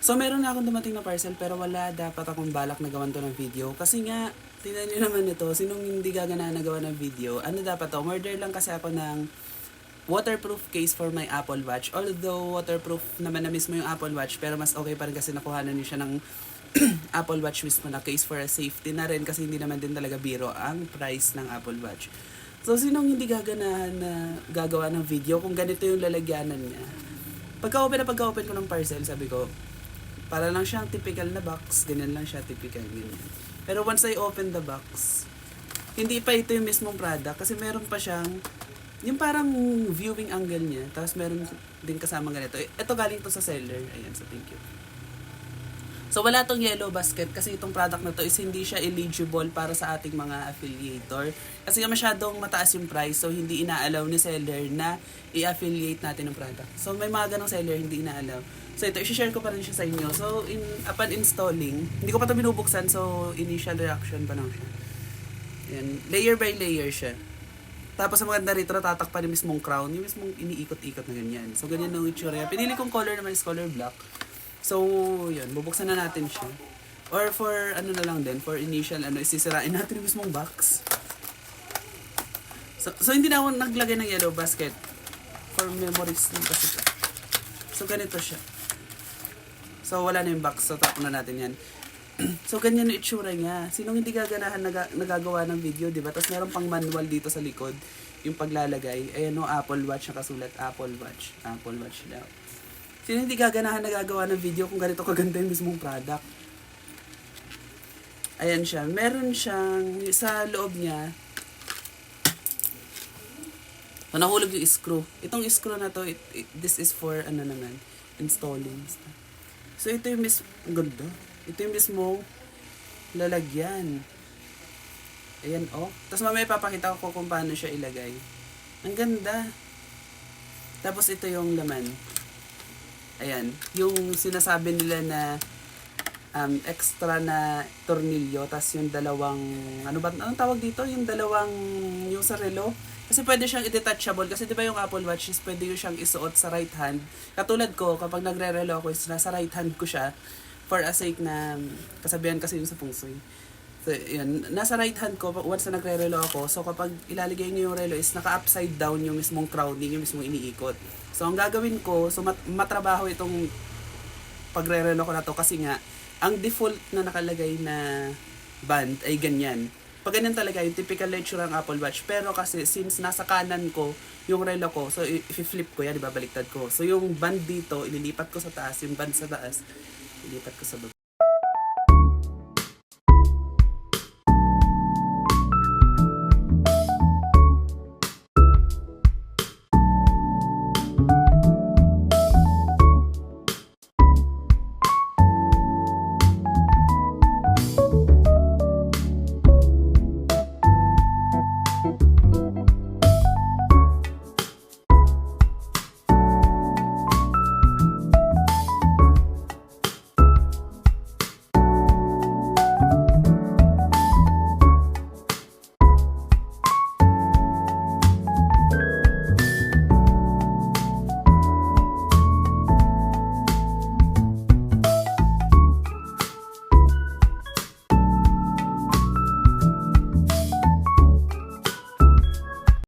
So meron na akong dumating na parcel pero wala dapat akong balak na gawan to ng video. Kasi nga, tingnan nyo naman ito, sinong hindi gagana na gawa ng video, ano dapat to? Order lang kasi ako ng waterproof case for my Apple Watch. Although waterproof naman na mismo yung Apple Watch, pero mas okay pa rin kasi nakuha na niyo siya ng Apple Watch mismo na case for a safety na rin kasi hindi naman din talaga biro ang price ng Apple Watch. So sinong hindi gaganahan na gagawa ng video kung ganito yung lalagyanan niya? Pagka-open ko ng parcel, sabi ko, para lang siyang typical na box, ganyan lang siya, typical, ganyan. Pero once I open the box, hindi pa ito yung mismong product kasi meron pa siyang, yung parang viewing angle niya, tapos meron din kasama ganito. Ito galing to sa seller, ayan, so thank you. So wala tong yellow basket kasi itong product na to is hindi siya eligible para sa ating mga affiliator. Kasi nga masyadong mataas yung price so hindi ina-allow ni seller na i-affiliate natin ng product. So may mga ganong seller hindi ina-allow. So ito, i-share ko pa rin siya sa inyo. So upon installing, hindi ko pa ito binubuksan so initial reaction pa lang siya. Ayan, layer by layer siya. Tapos ang maganda rito, tatakpan yung mismong crown, yung mismong iniikot-ikot na ganyan. So ganyan ang itsura. Pinili kong color naman is color black. So, yun, bubuksan na natin siya. Or for, ano na lang din, for initial, isisirain natin yung mismong box. So hindi na ako naglagay ng yellow basket. For memories din kasi ito. So, ganito siya. So, wala na yung box. So, tapon na natin yan. So, ganyan yung itsura niya. Sinong hindi gaganahan nagagawa ng video, di ba? Tapos meron pang manual dito sa likod. Yung paglalagay. Ayan o, Apple Watch. Nakasulat, Apple Watch. Apple Watch daw. Sino hindi gaganahan nagagawa ng video kung ganito kaganda yung mismong product? Ayan siya. Meron siyang, sa loob niya, so, nahulog yung screw. Itong screw na to, this is for, naman, installing. So, ito yung ganda. Ito yung mismong lalagyan. Ayan, oh. Tapos mamaya papakita ko kung paano siya ilagay. Ang ganda. Tapos ito yung laman. Ayan, yung sinasabi nila na extra na tornilyo, tas yung dalawang, anong tawag dito? Yung dalawang, yung sa relo. Kasi pwede siyang i-detachable. Kasi di ba yung Apple Watch is pwede yung siyang isuot sa right hand. Katulad ko, kapag nagre-relo ako, is nasa right hand ko siya for a sake na, kasabihan kasi yung sa feng shui. So, yun, nasa right hand ko, once na nagre-relo ako, so kapag ilalagay niyo yung relo is naka-upside down yung mismong crowning, yung mismong iniikot. So, ang gagawin ko, so matrabaho itong pagre-relo ko na to kasi nga, ang default na nakalagay na band ay ganyan. Pag ganyan talaga, yung typical lecture ng Apple Watch. Pero kasi, since nasa kanan ko yung relo ko, so i-flip ko yan, diba, baliktad ko. So, yung band dito, ililipat ko sa taas, yung band sa taas, ilipat ko sa baba.